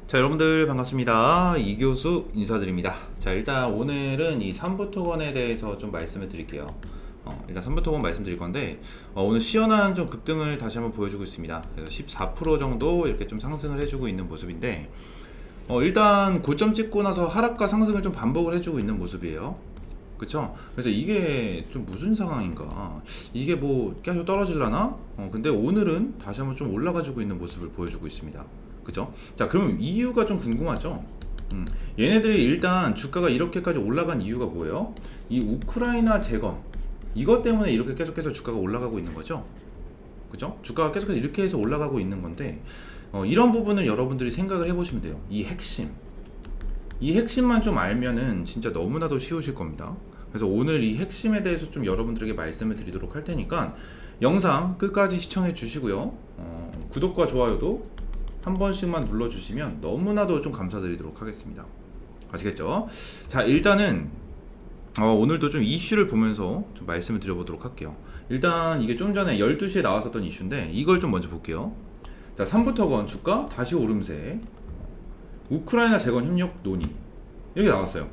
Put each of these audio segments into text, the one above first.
자, 여러분들 반갑습니다. 이교수 인사드립니다. 자, 일단 오늘은 이 삼부토건에 대해서 좀 말씀을 드릴게요. 일단 삼부토건 말씀드릴 건데, 오늘 시원한 좀 급등을 다시 한번 보여주고 있습니다. 그래서 14% 정도 이렇게 좀 상승을 해주고 있는 모습인데, 일단 고점 찍고 나서 하락과 상승을 좀 반복을 해주고 있는 모습이에요. 그쵸? 그래서 이게 좀 무슨 상황인가? 이게 뭐 계속 떨어질라나? 근데 오늘은 다시 한번 좀 올라가지고 있는 모습을 보여주고 있습니다. 그죠? 자, 그럼 이유가 좀 궁금하죠? 얘네들이 일단 주가가 이렇게까지 올라간 이유가 뭐예요? 이 우크라이나 재건 이것 때문에 이렇게 계속해서 주가가 올라가고 있는 거죠. 그죠? 주가가 계속해서 이렇게 해서 올라가고 있는 건데, 이런 부분을 여러분들이 생각을 해보시면 돼요. 이 핵심만 좀 알면은 진짜 너무나도 쉬우실 겁니다. 그래서 오늘 이 핵심에 대해서 좀 여러분들에게 말씀을 드리도록 할 테니까 영상 끝까지 시청해 주시고요. 구독과 좋아요도 한 번씩만 눌러주시면 너무나도 좀 감사드리도록 하겠습니다. 아시겠죠? 자, 일단은 오늘도 좀 이슈를 보면서 좀 말씀을 드려보도록 할게요. 일단 이게 좀 전에 12시에 나왔었던 이슈인데 이걸 좀 먼저 볼게요. 자, 삼부토건 주가 다시 오름세, 우크라이나 재건 협력 논의, 이렇게 나왔어요.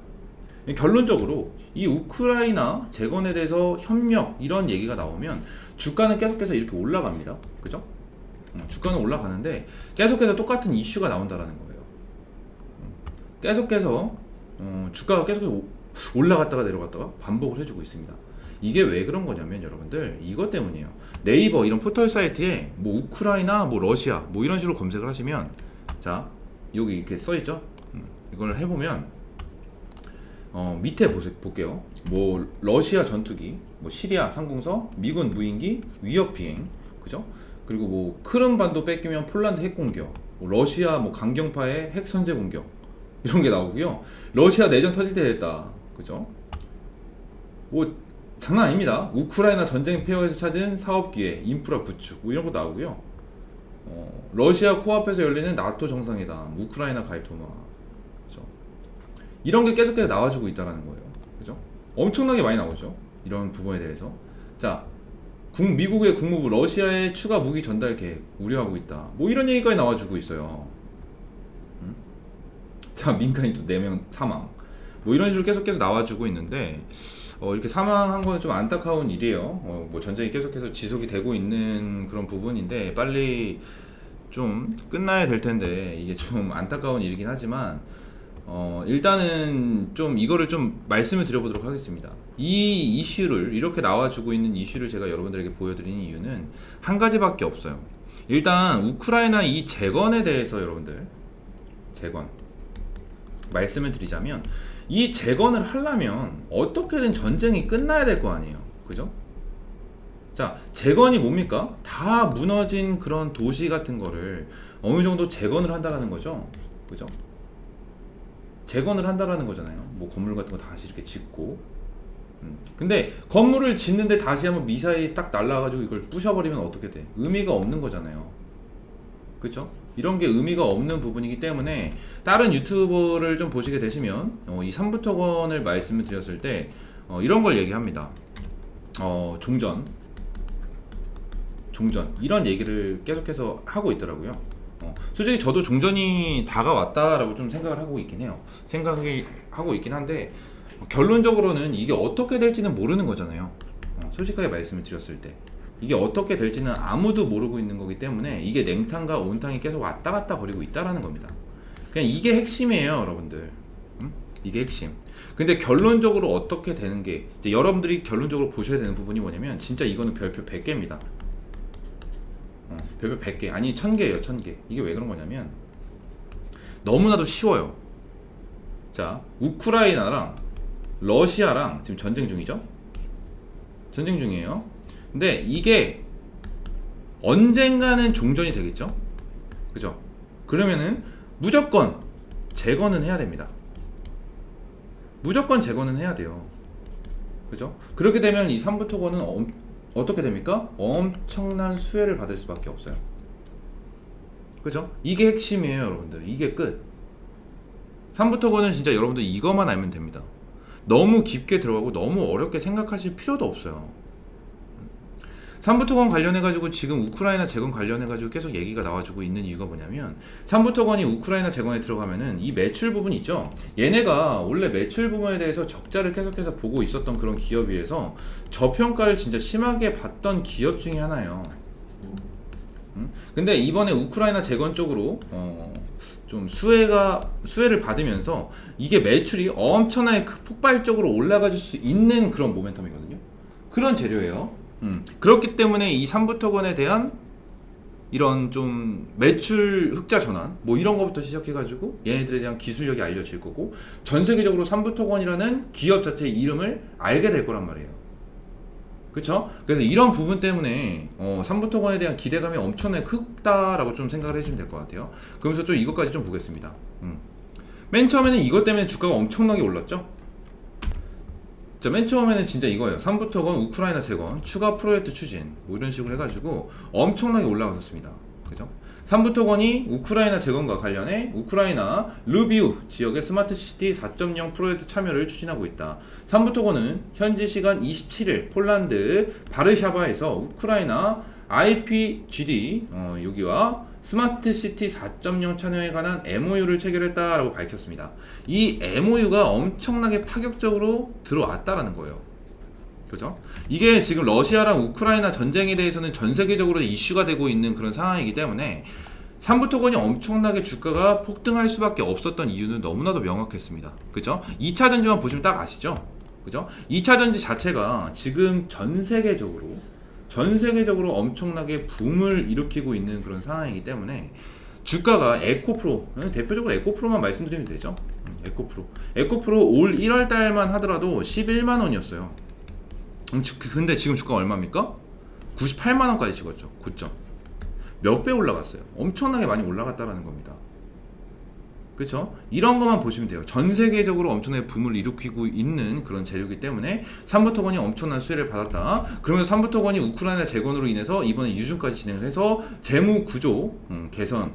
결론적으로 이 우크라이나 재건에 대해서 협력 이런 얘기가 나오면 주가는 계속해서 이렇게 올라갑니다. 그죠? 주가는 올라가는데 계속해서 똑같은 이슈가 나온다라는 거예요. 계속해서 주가가 계속 올라갔다가 내려갔다가 반복을 해주고 있습니다. 이게 왜 그런 거냐면 여러분들 이것 때문이에요. 네이버 이런 포털 사이트에 뭐 우크라이나 뭐 러시아 뭐 이런 식으로 검색을 하시면, 자 여기 이렇게 써있죠. 이걸 해보면 밑에 볼게요. 뭐 러시아 전투기, 뭐 시리아 상공서, 미군 무인기 위협 비행, 그죠? 그리고 뭐 크림반도 뺏기면 폴란드 핵 공격, 뭐 러시아 뭐 강경파의 핵 선제 공격 이런 게 나오고요. 러시아 내전 터질 때 됐다, 그죠? 뭐 장난 아닙니다. 우크라이나 전쟁 폐허에서 찾은 사업 기회, 인프라 구축 뭐 이런 거 나오고요. 러시아 코앞에서 열리는 나토 정상회담, 우크라이나 가입 도마, 그죠? 이런 게 계속해서 나와주고 있다는 거예요. 그죠? 엄청나게 많이 나오죠. 이런 부분에 대해서. 자, 미국의 국무부 러시아의 추가 무기 전달 계획 우려하고 있다. 뭐 이런 얘기까지 나와주고 있어요. 자, 민간인 또 4명 사망. 뭐 이런 식으로 계속해서 나와주고 있는데, 이렇게 사망한 거는 좀 안타까운 일이에요. 뭐 전쟁이 계속해서 지속이 되고 있는 그런 부분인데 빨리 좀 끝나야 될 텐데 이게 좀 안타까운 일이긴 하지만, 일단은 좀 이거를 좀 말씀을 드려보도록 하겠습니다. 이 이슈를 이렇게 나와주고 있는 이슈를 제가 여러분들에게 보여드리는 이유는 한 가지밖에 없어요. 일단 우크라이나 이 재건에 대해서 여러분들 재건 말씀을 드리자면, 이 재건을 하려면 어떻게든 전쟁이 끝나야 될 거 아니에요. 그죠? 자, 재건이 뭡니까? 다 무너진 그런 도시 같은 거를 어느 정도 재건을 한다라는 거죠. 그죠? 재건을 한다라는 거잖아요. 뭐 건물 같은 거 다시 이렇게 짓고. 근데 건물을 짓는데 다시 한번 미사일이 딱 날라가지고 이걸 부셔버리면 어떻게 돼? 의미가 없는 거잖아요. 그쵸? 이런 게 의미가 없는 부분이기 때문에 다른 유튜버를 좀 보시게 되시면 이 삼부토건을 말씀을 드렸을 때 이런 걸 얘기합니다. 종전 이런 얘기를 계속해서 하고 있더라고요. 솔직히 저도 종전이 다가왔다라고 좀 생각을 하고 있긴 해요. 생각하고 있긴 한데 결론적으로는 이게 어떻게 될지는 모르는 거잖아요. 솔직하게 말씀을 드렸을 때 이게 어떻게 될지는 아무도 모르고 있는 거기 때문에 이게 냉탕과 온탕이 계속 왔다 갔다 거리고 있다라는 겁니다. 그냥 이게 핵심이에요, 여러분들. 이게 핵심. 근데 결론적으로 어떻게 되는 게 이제 여러분들이 결론적으로 보셔야 되는 부분이 뭐냐면 진짜 이거는 별표 100개입니다. 별표 100개 아니 1000개예요. 1000개. 이게 왜 그런 거냐면 너무나도 쉬워요. 자, 우크라이나랑 러시아랑 지금 전쟁 중이죠? 전쟁 중이에요. 근데 이게 언젠가는 종전이 되겠죠? 그죠? 그러면은 무조건 재건은 해야 됩니다. 무조건 재건은 해야 돼요. 그죠? 그렇게 되면 이 삼부토건은 어떻게 됩니까? 엄청난 수혜를 받을 수밖에 없어요. 그죠? 이게 핵심이에요, 여러분들. 이게 끝. 삼부토건은 진짜 여러분들 이것만 알면 됩니다. 너무 깊게 들어가고 너무 어렵게 생각하실 필요도 없어요. 삼부토건 관련해가지고 지금 우크라이나 재건 관련해가지고 계속 얘기가 나와주고 있는 이유가 뭐냐면, 삼부토건이 우크라이나 재건에 들어가면은 이 매출 부분 있죠. 얘네가 원래 매출 부분에 대해서 적자를 계속해서 보고 있었던 그런 기업이라서 저평가를 진짜 심하게 받던 기업 중에 하나예요. 근데 이번에 우크라이나 재건 쪽으로 좀 수혜를 받으면서 이게 매출이 엄청나게 폭발적으로 올라가질 수 있는 그런 모멘텀이거든요. 그런 재료예요. 그렇기 때문에 이 삼부토건에 대한 이런 좀 매출 흑자 전환 뭐 이런 것부터 시작해가지고 얘네들에 대한 기술력이 알려질 거고, 전 세계적으로 삼부토건이라는 기업 자체의 이름을 알게 될 거란 말이에요. 그쵸? 그래서 이런 부분 때문에 삼부토건에 대한 기대감이 엄청나게 크다라고 좀 생각을 해주시면 될 것 같아요. 그러면서 좀 이것까지 좀 보겠습니다. 맨 처음에는 이것 때문에 주가가 엄청나게 올랐죠. 자, 맨 처음에는 진짜 이거예요. 삼부토건 우크라이나 재건 추가 프로젝트 추진 뭐 이런 식으로 해가지고 엄청나게 올라갔었습니다. 그죠? 삼부토건이 우크라이나 재건과 관련해 우크라이나 르비우 지역의 스마트시티 4.0 프로젝트 참여를 추진하고 있다. 삼부토건은 현지 시간 27일 폴란드 바르샤바에서 우크라이나 IPGD 여기와 스마트시티 4.0 참여에 관한 MOU를 체결했다라고 밝혔습니다. 이 MOU가 엄청나게 파격적으로 들어왔다라는 거예요. 그죠? 이게 지금 러시아랑 우크라이나 전쟁에 대해서는 전 세계적으로 이슈가 되고 있는 그런 상황이기 때문에 삼부토건이 엄청나게 주가가 폭등할 수밖에 없었던 이유는 너무나도 명확했습니다. 그죠? 2차 전지만 보시면 딱 아시죠? 그죠? 2차 전지 자체가 지금 전 세계적으로 엄청나게 붐을 일으키고 있는 그런 상황이기 때문에 주가가 에코프로, 대표적으로 에코프로만 말씀드리면 되죠. 에코프로 올 1월 달만 하더라도 11만 원이었어요. 근데 지금 주가 얼마입니까? 98만 원까지 찍었죠. 9점. 몇 배 올라갔어요. 엄청나게 많이 올라갔다라는 겁니다. 그쵸? 이런 것만 보시면 돼요. 전 세계적으로 엄청나게 붐을 일으키고 있는 그런 재료이기 때문에 삼부토건이 엄청난 수혜를 받았다. 그러면서 삼부토건이 우크라이나 재건으로 인해서 이번에 유증까지 진행을 해서 재무 구조 개선을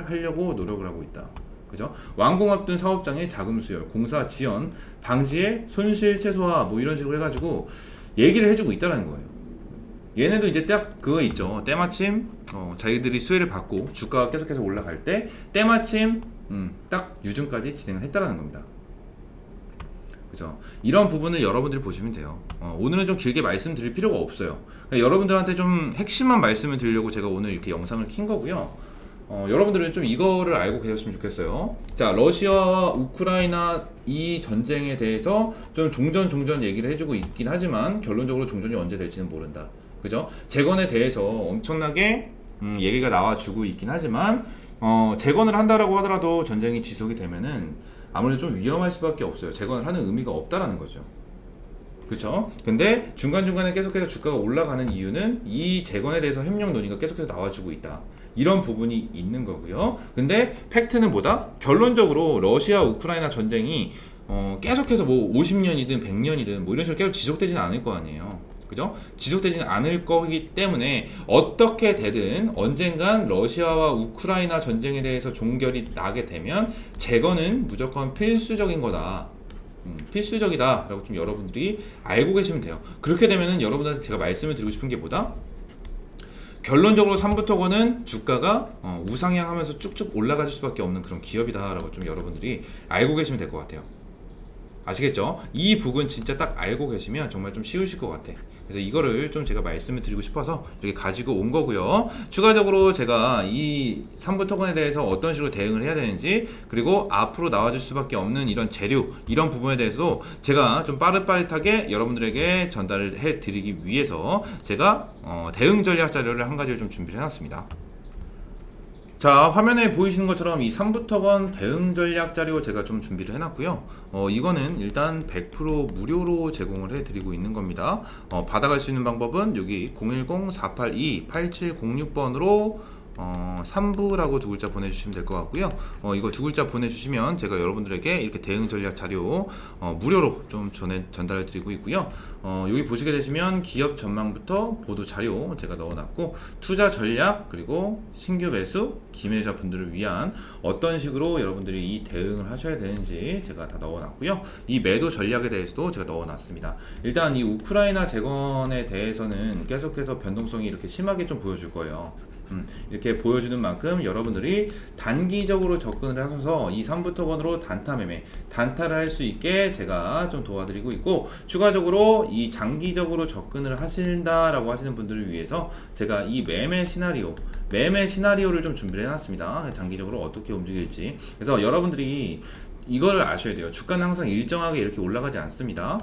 하려고 노력을 하고 있다. 그죠? 완공 앞둔 사업장의 자금 수혈, 공사 지연, 방지의 손실 최소화 뭐 이런 식으로 해가지고 얘기를 해주고 있다는 거예요. 얘네도 이제 딱 그거 있죠. 때마침 자기들이 수혜를 받고 주가가 계속해서 올라갈 때 때마침 딱 유증까지 진행을 했다라는 겁니다. 그죠? 이런 부분을 여러분들이 보시면 돼요. 오늘은 좀 길게 말씀드릴 필요가 없어요. 그러니까 여러분들한테 좀 핵심만 말씀을 드리려고 제가 오늘 이렇게 영상을 킨 거고요. 여러분들은 좀 이거를 알고 계셨으면 좋겠어요. 자, 러시아와 우크라이나 이 전쟁에 대해서 좀 종전 얘기를 해주고 있긴 하지만 결론적으로 종전이 언제 될지는 모른다. 그죠? 재건에 대해서 엄청나게 얘기가 나와주고 있긴 하지만 재건을 한다라고 하더라도 전쟁이 지속이 되면은 아무래도 좀 위험할 수밖에 없어요. 재건을 하는 의미가 없다라는 거죠. 그쵸? 근데 중간중간에 계속해서 주가가 올라가는 이유는 이 재건에 대해서 협력 논의가 계속해서 나와주고 있다. 이런 부분이 있는 거고요. 근데 팩트는 뭐다? 결론적으로 러시아 우크라이나 전쟁이 계속해서 뭐 50년이든 100년이든 뭐 이런 식으로 계속 지속되지는 않을 거 아니에요. 그죠? 지속되지는 않을 거기 때문에 어떻게 되든 언젠간 러시아와 우크라이나 전쟁에 대해서 종결이 나게 되면 재건은 무조건 필수적인 거다. 필수적이다 라고 좀 여러분들이 알고 계시면 돼요. 그렇게 되면은 여러분들한테 제가 말씀을 드리고 싶은 게 뭐다? 결론적으로 삼부토건은 주가가 우상향하면서 쭉쭉 올라갈 수밖에 없는 그런 기업이다 라고 좀 여러분들이 알고 계시면 될 것 같아요. 아시겠죠? 이 부분 진짜 딱 알고 계시면 정말 좀 쉬우실 것 같아. 그래서 이거를 좀 제가 말씀을 드리고 싶어서 이렇게 가지고 온 거고요. 추가적으로 제가 이 삼부토건에 대해서 어떤 식으로 대응을 해야 되는지, 그리고 앞으로 나와줄 수밖에 없는 이런 재료, 이런 부분에 대해서도 제가 좀 빠릿빠릿하게 여러분들에게 전달을 해드리기 위해서 제가 대응 전략 자료를 한 가지를 좀 준비를 해놨습니다. 자, 화면에 보이시는 것처럼 이 삼부토건 대응 전략 자료 제가 좀 준비를 해놨고요. 이거는 일단 100% 무료로 제공을 해드리고 있는 겁니다. 받아갈 수 있는 방법은 여기 010-482-8706번으로 3부라고 두 글자 보내주시면 될 것 같고요. 이거 두 글자 보내주시면 제가 여러분들에게 이렇게 대응 전략 자료 무료로 좀 전달해 드리고 있고요. 여기 보시게 되시면 기업 전망부터 보도 자료 제가 넣어놨고, 투자 전략, 그리고 신규 매수, 기매자 분들을 위한 어떤 식으로 여러분들이 이 대응을 하셔야 되는지 제가 다 넣어놨고요. 이 매도 전략에 대해서도 제가 넣어놨습니다. 일단 이 우크라이나 재건에 대해서는 계속해서 변동성이 이렇게 심하게 좀 보여줄 거예요. 이렇게 보여주는 만큼 여러분들이 단기적으로 접근을 하셔서 이 3부 토건으로 단타 매매, 단타를 할 수 있게 제가 좀 도와드리고 있고, 추가적으로 이 장기적으로 접근을 하신다라고 하시는 분들을 위해서 제가 이 매매 시나리오를 좀 준비를 해놨습니다. 장기적으로 어떻게 움직일지. 그래서 여러분들이 이거를 아셔야 돼요. 주가는 항상 일정하게 이렇게 올라가지 않습니다.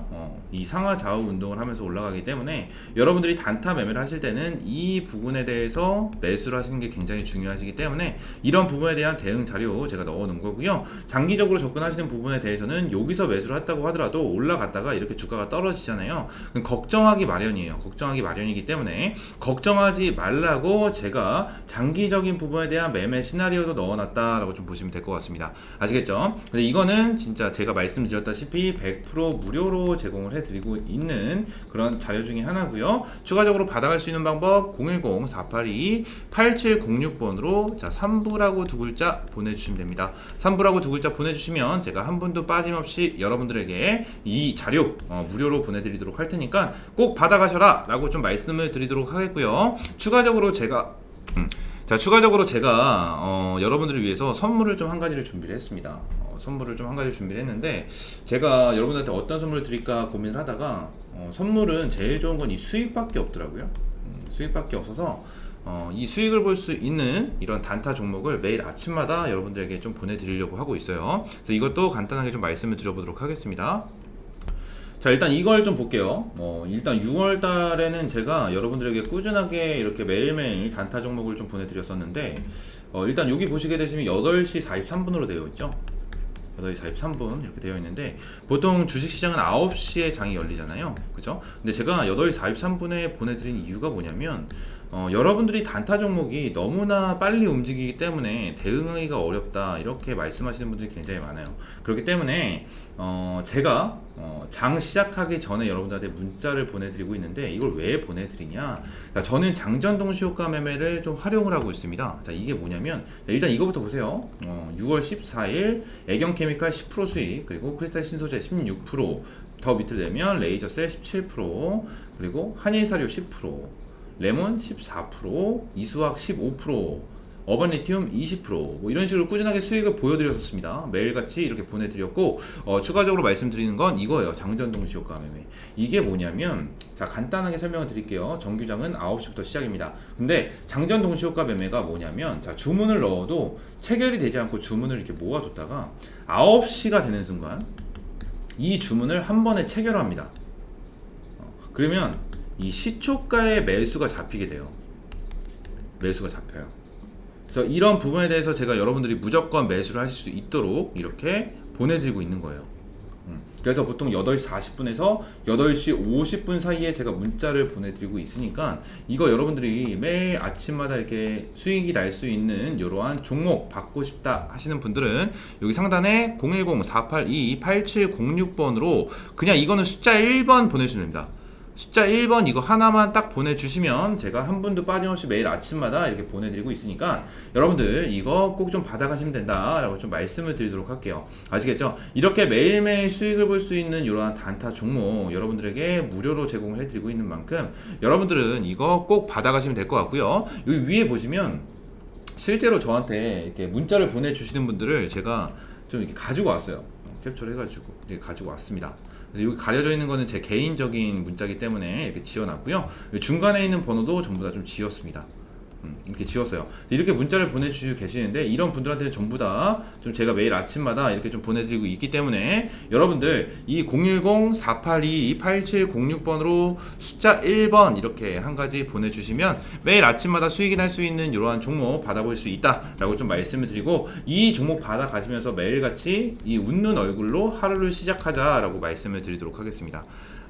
이 상하 좌우 운동을 하면서 올라가기 때문에 여러분들이 단타 매매를 하실 때는 이 부분에 대해서 매수를 하시는 게 굉장히 중요하시기 때문에 이런 부분에 대한 대응 자료 제가 넣어 놓은 거고요. 장기적으로 접근하시는 부분에 대해서는 여기서 매수를 했다고 하더라도 올라갔다가 이렇게 주가가 떨어지잖아요. 그럼 걱정하기 마련이에요. 걱정하기 마련이기 때문에 걱정하지 말라고 제가 장기적인 부분에 대한 매매 시나리오도 넣어놨다라고 좀 보시면 될 것 같습니다. 아시겠죠? 근데 이거는 진짜 제가 말씀드렸다시피 100% 무료로 제공을 해드리고 있는 그런 자료 중에 하나고요. 추가적으로 받아갈 수 있는 방법 010-482-8706번으로 자 3부라고 두 글자 보내주시면 됩니다. 3부라고 두 글자 보내주시면 제가 한 분도 빠짐없이 여러분들에게 이 자료 무료로 보내드리도록 할 테니까 꼭 받아가셔라 라고 좀 말씀을 드리도록 하겠고요. 추가적으로 제가 여러분들을 위해서 선물을 좀 한 가지를 준비를 했습니다. 선물을 좀 한 가지 준비를 했는데, 제가 여러분들한테 어떤 선물을 드릴까 고민을 하다가 선물은 제일 좋은 건 이 수익밖에 없더라고요. 수익밖에 없어서 이 수익을 볼 수 있는 이런 단타 종목을 매일 아침마다 여러분들에게 좀 보내드리려고 하고 있어요. 그래서 이것도 간단하게 좀 말씀을 드려보도록 하겠습니다. 자, 일단 이걸 좀 볼게요. 일단 6월 달에는 제가 여러분들에게 꾸준하게 이렇게 매일매일 단타 종목을 좀 보내드렸었는데, 일단 여기 보시게 되시면 8시 43분으로 되어 있죠. 8시 43분 이렇게 되어 있는데, 보통 주식시장은 9시에 장이 열리잖아요. 그죠? 근데 제가 8시 43분에 보내드린 이유가 뭐냐면, 여러분들이 단타 종목이 너무나 빨리 움직이기 때문에 대응하기가 어렵다 이렇게 말씀하시는 분들이 굉장히 많아요. 그렇기 때문에 제가 장 시작하기 전에 여러분들한테 문자를 보내드리고 있는데, 이걸 왜 보내드리냐, 저는 장전 동시효과 매매를 좀 활용을 하고 있습니다. 자, 이게 뭐냐면 일단 이거부터 보세요. 6월 14일 애경케미칼 10% 수익, 그리고 크리스탈 신소재 16%, 더 밑을 내면 레이저셀 17%, 그리고 한일사료 10%, 레몬 14%, 이수학 15%, 어반리튬 20%, 뭐 이런 식으로 꾸준하게 수익을 보여드렸었습니다. 매일같이 이렇게 보내드렸고, 추가적으로 말씀드리는 건 이거예요. 장전 동시효과 매매. 이게 뭐냐면, 자, 간단하게 설명을 드릴게요. 정규장은 9시부터 시작입니다. 근데 장전 동시효과 매매가 뭐냐면, 자, 주문을 넣어도 체결이 되지 않고 주문을 이렇게 모아뒀다가 9시가 되는 순간 이 주문을 한 번에 체결합니다. 그러면 이 시초가의 매수가 잡히게 돼요. 매수가 잡혀요. 그래서 이런 부분에 대해서 제가 여러분들이 무조건 매수를 하실 수 있도록 이렇게 보내드리고 있는 거예요. 그래서 보통 8시 40분에서 8시 50분 사이에 제가 문자를 보내드리고 있으니까, 이거 여러분들이 매일 아침마다 이렇게 수익이 날 수 있는 이러한 종목 받고 싶다 하시는 분들은 여기 상단에 010-482-8706번으로 그냥 이거는 숫자 1번 보내주시면 됩니다. 숫자 1번 이거 하나만 딱 보내주시면 제가 한 분도 빠짐없이 매일 아침마다 이렇게 보내드리고 있으니까 여러분들 이거 꼭 좀 받아가시면 된다라고 좀 말씀을 드리도록 할게요. 아시겠죠? 이렇게 매일매일 수익을 볼 수 있는 이러한 단타 종목 여러분들에게 무료로 제공을 해드리고 있는 만큼 여러분들은 이거 꼭 받아가시면 될 것 같고요. 여기 위에 보시면 실제로 저한테 이렇게 문자를 보내주시는 분들을 제가 좀 이렇게 가지고 왔어요. 캡처를 해가지고 이렇게 가지고 왔습니다. 여기 가려져 있는 거는 제 개인적인 문자이기 때문에 이렇게 지워놨고요. 중간에 있는 번호도 전부 다 좀 지웠습니다. 이렇게 지웠어요. 이렇게 문자를 보내주시고 계시는데, 이런 분들한테는 전부 다 좀 제가 매일 아침마다 이렇게 좀 보내드리고 있기 때문에 여러분들 이 010-482-8706번으로 숫자 1번 이렇게 한 가지 보내주시면 매일 아침마다 수익이 날 수 있는 이러한 종목 받아볼 수 있다라고 좀 말씀을 드리고, 이 종목 받아가시면서 매일같이 이 웃는 얼굴로 하루를 시작하자라고 말씀을 드리도록 하겠습니다.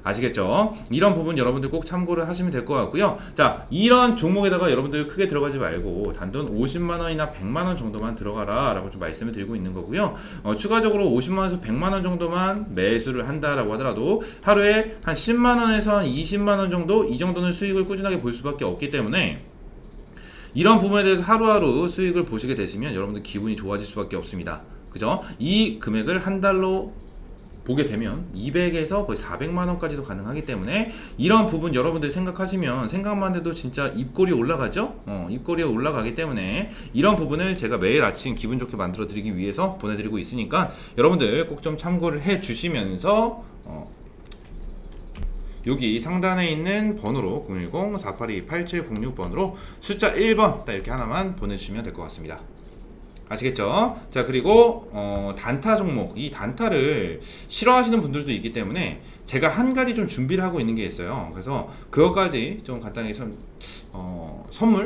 아시겠죠? 이런 부분 여러분들 꼭 참고를 하시면 될 것 같고요. 자, 이런 종목에다가 여러분들 크게 들어가지 말고 단돈 50만 원이나 100만 원 정도만 들어가라 라고 좀 말씀을 드리고 있는 거고요. 추가적으로 50만 원에서 100만 원 정도만 매수를 한다라고 하더라도 하루에 한 10만 원에서 한 20만 원 정도, 이 정도는 수익을 꾸준하게 볼 수밖에 없기 때문에 이런 부분에 대해서 하루하루 수익을 보시게 되시면 여러분들 기분이 좋아질 수밖에 없습니다. 그죠? 이 금액을 한 달로 보게 되면 200에서 거의 400만 원까지도 가능하기 때문에 이런 부분 여러분들 생각하시면 생각만 해도 진짜 입꼬리 올라가죠? 입꼬리에 올라가기 때문에 이런 부분을 제가 매일 아침 기분 좋게 만들어 드리기 위해서 보내드리고 있으니까 여러분들 꼭 좀 참고를 해 주시면서 여기 상단에 있는 번호로 010-482-8706번으로 숫자 1번 딱 이렇게 하나만 보내주시면 될 것 같습니다. 아시겠죠? 자, 그리고 단타 종목, 이 단타를 싫어하시는 분들도 있기 때문에 제가 한 가지 좀 준비를 하고 있는 게 있어요. 그래서 그것까지 좀 간단히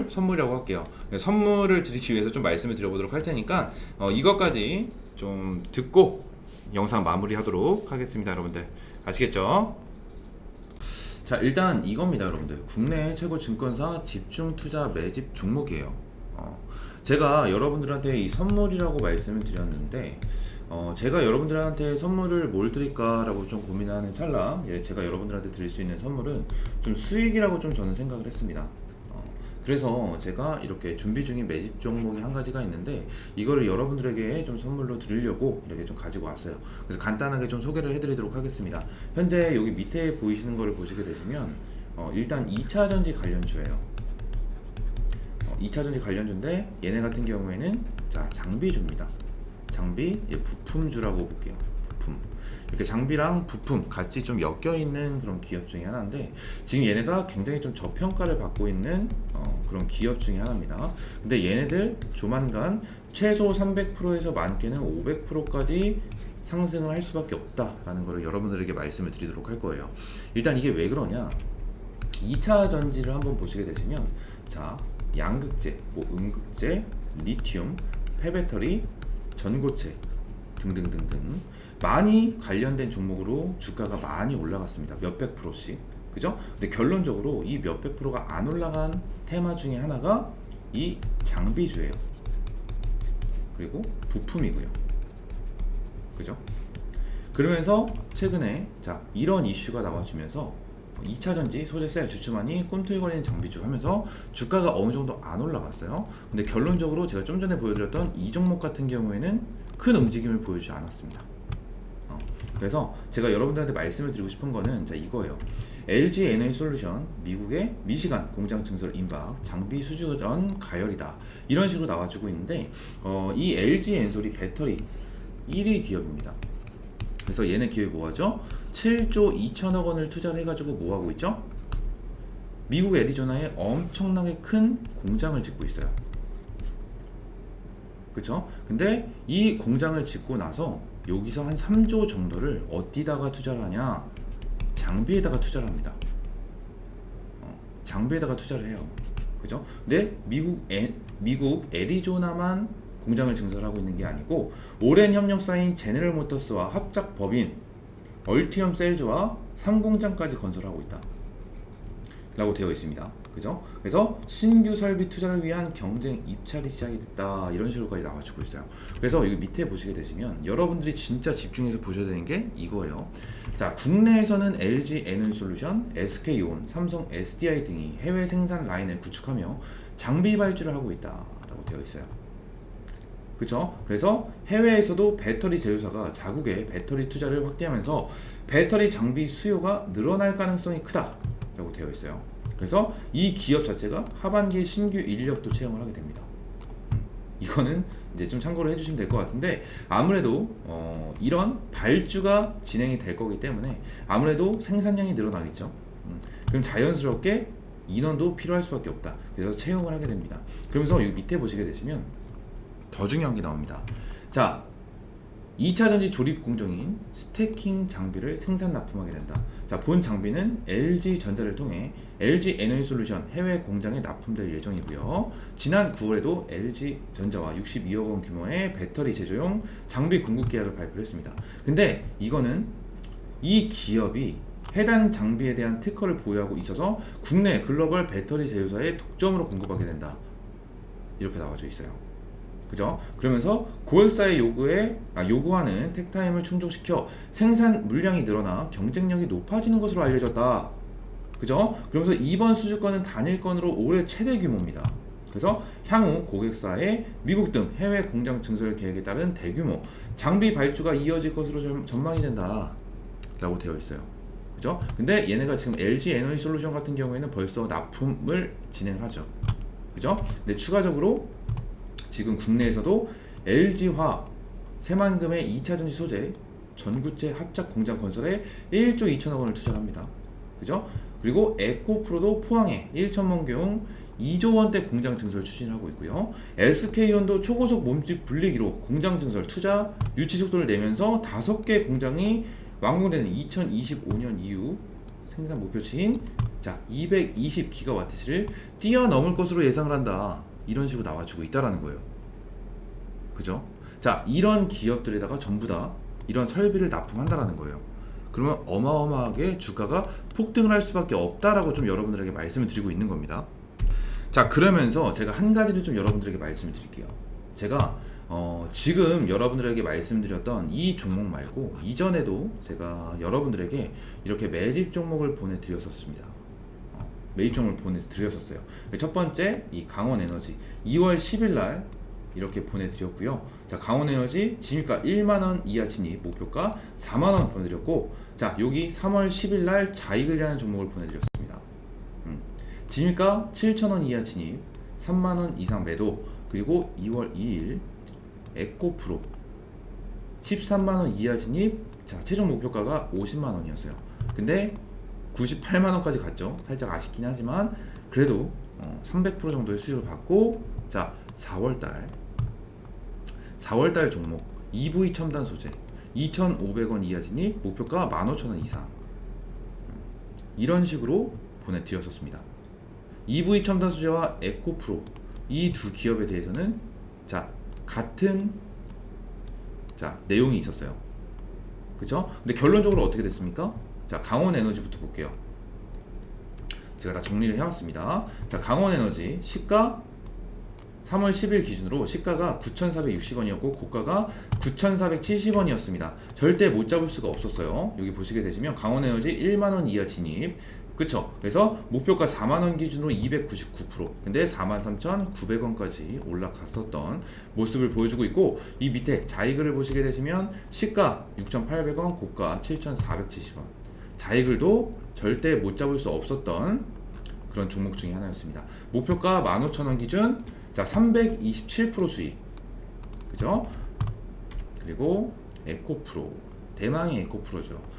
선물이라고 할게요. 선물을 드리기 위해서 좀 말씀을 드려보도록 할 테니까 이것까지 좀 듣고 영상 마무리하도록 하겠습니다, 여러분들. 아시겠죠? 자, 일단 이겁니다, 여러분들. 국내 최고 증권사 집중 투자 매집 종목이에요. 제가 여러분들한테 이 선물이라고 말씀을 드렸는데 제가 여러분들한테 선물을 뭘 드릴까라고 좀 고민하는 찰나 제가 여러분들한테 드릴 수 있는 선물은 좀 수익이라고 좀 저는 생각을 했습니다. 그래서 제가 이렇게 준비 중인 매집 종목이 한 가지가 있는데 이거를 여러분들에게 좀 선물로 드리려고 이렇게 좀 가지고 왔어요. 그래서 간단하게 좀 소개를 해드리도록 하겠습니다. 현재 여기 밑에 보이시는 거를 보시게 되시면 일단 2차전지 관련주예요. 2차전지 관련주인데 얘네 같은 경우에는 자, 장비주입니다. 장비, 부품주라고 볼게요. 부품. 이렇게 장비랑 부품 같이 좀 엮여 있는 그런 기업 중에 하나인데 지금 얘네가 굉장히 좀 저평가를 받고 있는 그런 기업 중에 하나입니다. 근데 얘네들 조만간 최소 300%에서 많게는 500%까지 상승을 할 수밖에 없다라는 거를 여러분들에게 말씀을 드리도록 할 거예요. 일단 이게 왜 그러냐? 2차 전지를 한번 보시게 되시면 자, 양극재, 음극재, 리튬, 폐배터리, 전고체 등등등등 많이 관련된 종목으로 주가가 많이 올라갔습니다. 몇백 프로씩. 그죠? 근데 결론적으로 이 몇백 프로가 안 올라간 테마 중에 하나가 이 장비주예요. 그리고 부품이고요. 그죠? 그러면서 최근에 자, 이런 이슈가 나와주면서 2차전지, 소재셀, 주춤하니 꿈틀거리는 장비주 하면서 주가가 어느 정도 안 올라갔어요. 근데 결론적으로 제가 좀 전에 보여드렸던 이 종목 같은 경우에는 큰 움직임을 보여주지 않았습니다. 그래서 제가 여러분들한테 말씀을 드리고 싶은 거는 자, 이거예요. LG 에너지솔루션 미국의 미시간 공장 증설 임박 장비 수주전 가열이다 이런 식으로 나와주고 있는데 이 LG 엔솔이 배터리 1위 기업입니다. 그래서 얘네 기업이 뭐하죠? 7조 2천억 원을 투자를 해가지고 뭐하고 있죠? 미국 애리조나에 엄청나게 큰 공장을 짓고 있어요. 그쵸? 근데 이 공장을 짓고 나서 여기서 한 3조 정도를 어디다가 투자를 하냐? 장비에다가 투자를 합니다. 장비에다가 투자를 해요. 그죠? 근데 미국 애리조나만 공장을 증설하고 있는 게 아니고 오랜 협력사인 제네럴 모터스와 합작 법인 얼티엄 셀즈와 3공장까지 건설하고 있다 라고 되어 있습니다. 그죠? 그래서 신규 설비 투자를 위한 경쟁 입찰이 시작이 됐다 이런 식으로까지 나와주고 있어요. 그래서 여기 밑에 보시게 되시면 여러분들이 진짜 집중해서 보셔야 되는 게 이거예요. 자, 국내에서는 LG 에너지솔루션, SK온, 삼성 SDI 등이 해외 생산 라인을 구축하며 장비 발주를 하고 있다 라고 되어 있어요. 그쵸? 그래서 해외에서도 배터리 제조사가 자국의 배터리 투자를 확대하면서 배터리 장비 수요가 늘어날 가능성이 크다 라고 되어 있어요. 그래서 이 기업 자체가 하반기에 신규 인력도 채용을 하게 됩니다. 이거는 이제 좀 참고를 해주시면 될 것 같은데 아무래도 이런 발주가 진행이 될 거기 때문에 아무래도 생산량이 늘어나겠죠. 그럼 자연스럽게 인원도 필요할 수밖에 없다. 그래서 채용을 하게 됩니다. 그러면서 여기 밑에 보시게 되시면 더 중요한 게 나옵니다. 자, 2차전지 조립 공정인 스태킹 장비를 생산 납품하게 된다. 자, 본 장비는 LG전자를 통해 LG 에너지솔루션 해외 공장에 납품될 예정이고요. 지난 9월에도 LG전자와 62억 원 규모의 배터리 제조용 장비 공급 계약을 발표했습니다. 근데 이거는 이 기업이 해당 장비에 대한 특허를 보유하고 있어서 국내 글로벌 배터리 제휴사에 독점으로 공급하게 된다. 이렇게 나와져 있어요. 그죠? 그러면서 고객사의 요구하는 택타임을 충족시켜 생산 물량이 늘어나 경쟁력이 높아지는 것으로 알려졌다. 그죠? 그러면서 이번 수주권은 단일건으로 올해 최대 규모입니다. 그래서 향후 고객사의 미국 등 해외 공장 증설 계획에 따른 대규모 장비 발주가 이어질 것으로 전망이 된다 라고 되어 있어요. 그죠? 근데 얘네가 지금 LG 에너지 솔루션 같은 경우에는 벌써 납품을 진행을 하죠. 그죠? 근데 추가적으로 지금 국내에서도 LG화학 새만금의 2차 전지 소재 전구체 합작 공장 건설에 1조 2천억 원을 투자합니다. 그죠? 그리고 에코프로도 포항에 1천만 개용 2조 원대 공장 증설 추진하고 있고요. SK온도 초고속 몸집 분리기로 공장 증설 투자 유치 속도를 내면서 5개 공장이 완공되는 2025년 이후 생산 목표치인 220기가와트시를 뛰어넘을 것으로 예상을 한다. 이런 식으로 나와주고 있다라는 거예요. 그죠? 자, 이런 기업들에다가 전부 다 이런 설비를 납품한다라는 거예요. 그러면 어마어마하게 주가가 폭등을 할 수밖에 없다라고 좀 여러분들에게 말씀을 드리고 있는 겁니다. 자, 그러면서 제가 한 가지를 좀 여러분들에게 말씀을 드릴게요. 제가 지금 여러분들에게 말씀드렸던 이 종목 말고 이전에도 제가 여러분들에게 이렇게 매집 종목을 보내드렸었습니다. 매입 종목을 보내드렸었어요. 첫 번째 이 강원에너지 2월 10일 날 이렇게 보내드렸고요. 자, 강원에너지 진입가 1만원 이하 진입 목표가 4만원 보내드렸고, 자, 여기 3월 10일 날 자이글이라는 종목을 보내드렸습니다. 진입가 7,000원 이하 진입 3만원 이상 매도. 그리고 2월 2일 에코프로 13만원 이하 진입. 자, 최종 목표가가 50만원이었어요 근데 98만원까지 갔죠. 살짝 아쉽긴 하지만 그래도 300% 정도의 수익을 받고, 자, 4월달 종목 EV 첨단 소재 2,500원 이하 진입 목표가 15,000원 이상. 이런 식으로 보내드렸었습니다. EV 첨단 소재와 에코프로 이 두 기업에 대해서는 자, 같은 내용이 있었어요. 그쵸? 근데 결론적으로 어떻게 됐습니까? 자, 강원에너지부터 볼게요. 제가 다 정리를 해왔습니다. 자, 강원에너지 시가 3월 10일 기준으로 시가가 9,460원이었고 고가가 9,470원이었습니다. 절대 못 잡을 수가 없었어요. 여기 보시게 되시면 강원에너지 1만원 이하 진입, 그쵸? 그래서 목표가 4만원 기준으로 299%, 근데 43,900원까지 올라갔었던 모습을 보여주고 있고, 이 밑에 자이글을 보시게 되시면 시가 6,800원, 고가 7,470원. 자이글도 절대 못 잡을 수 없었던 그런 종목 중에 하나였습니다. 목표가 15,000원 기준, 자, 327% 수익, 그죠? 그리고 에코프로, 대망의 에코프로죠.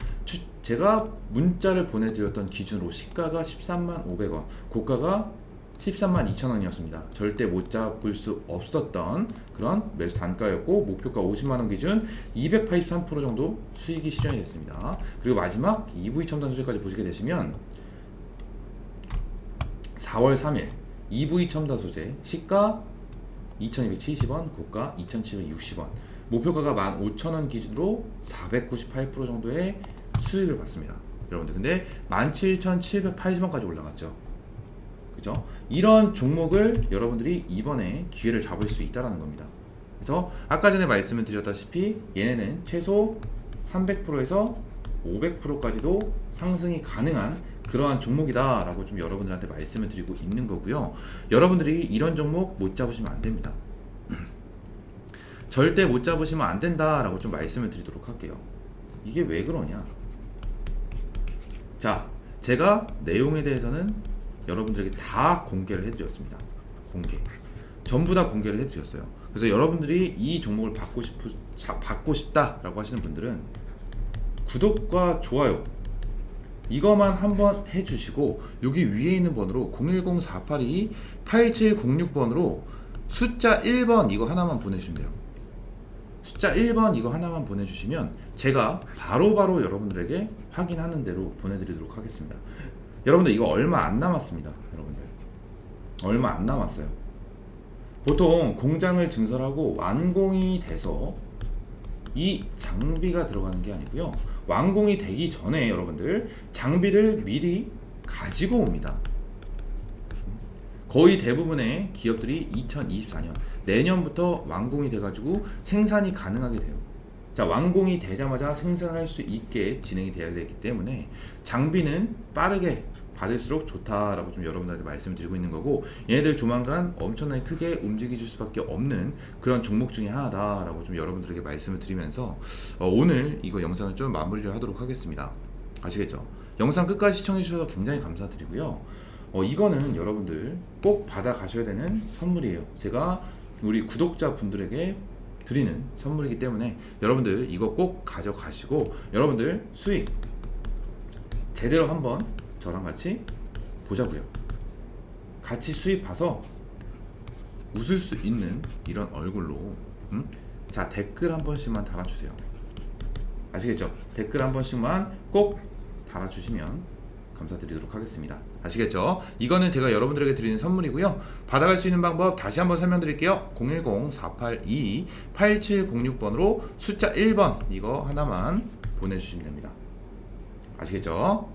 제가 문자를 보내드렸던 기준으로 시가가 13만 500원, 고가가 13만 2천원이었습니다. 절대 못 잡을 수 없었던 그런 매수 단가였고, 목표가 50만원 기준 283% 정도 수익이 실현이 됐습니다. 그리고 마지막 EV 첨단 소재까지 보시게 되시면 4월 3일 EV 첨단 소재 시가 2,270원, 고가 2,760원, 목표가가 15,000원 기준으로 498% 정도의 수익을 받습니다. 여러분들, 근데 17,780원까지 올라갔죠. 그죠? 이런 종목을 여러분들이 이번에 기회를 잡을 수 있다는 겁니다. 그래서 아까 전에 말씀을 드렸다시피 얘네는 최소 300%에서 500%까지도 상승이 가능한 그러한 종목이다 라고 좀 여러분들한테 말씀을 드리고 있는 거고요. 여러분들이 이런 종목 못 잡으시면 안 됩니다. 절대 못 잡으시면 안 된다 라고 좀 말씀을 드리도록 할게요. 이게 왜 그러냐? 자, 제가 내용에 대해서는 여러분들에게 다 공개를 해드렸습니다. 전부 다 공개를 해드렸어요. 그래서 여러분들이 이 종목을 받고 싶다라고 하시는 분들은 구독과 좋아요 이거만 한번 해주시고, 여기 위에 있는 번호로 010-482-8706번으로 숫자 1번 이거 하나만 보내주시면 돼요. 숫자 1번 이거 하나만 보내주시면 제가 바로바로 여러분들에게 확인하는 대로 보내드리도록 하겠습니다. 여러분들 이거 얼마 안 남았습니다. 여러분들 얼마 안 남았어요. 보통 공장을 증설하고 완공이 돼서 이 장비가 들어가는 게 아니고요, 완공이 되기 전에 여러분들 장비를 미리 가지고 옵니다. 거의 대부분의 기업들이 2024년 내년부터 완공이 돼가지고 생산이 가능하게 돼요. 자, 완공이 되자마자 생산할 수 있게 진행이 되어야 되기 때문에 장비는 빠르게 받을수록 좋다라고 좀 여러분들한테 말씀을 드리고 있는 거고, 얘네들 조만간 엄청나게 크게 움직여줄 수밖에 없는 그런 종목 중에 하나다라고 좀 여러분들에게 말씀을 드리면서 오늘 이거 영상을 좀 마무리를 하도록 하겠습니다. 아시겠죠? 영상 끝까지 시청해 주셔서 굉장히 감사드리고요. 이거는 여러분들 꼭 받아 가셔야 되는 선물이에요. 제가 우리 구독자분들에게 드리는 선물이기 때문에 여러분들 이거 꼭 가져가시고 여러분들 수익 제대로 한번 저랑 같이 보자고요. 같이 수익 봐서 웃을 수 있는 이런 얼굴로 자, 댓글 한 번씩만 달아주세요. 아시겠죠? 댓글 한 번씩만 꼭 달아주시면 감사드리도록 하겠습니다. 아시겠죠? 이거는 제가 여러분들에게 드리는 선물이고요. 받아갈 수 있는 방법 다시 한번 설명드릴게요. 010-482-8706번으로 숫자 1번 이거 하나만 보내주시면 됩니다. 아시겠죠?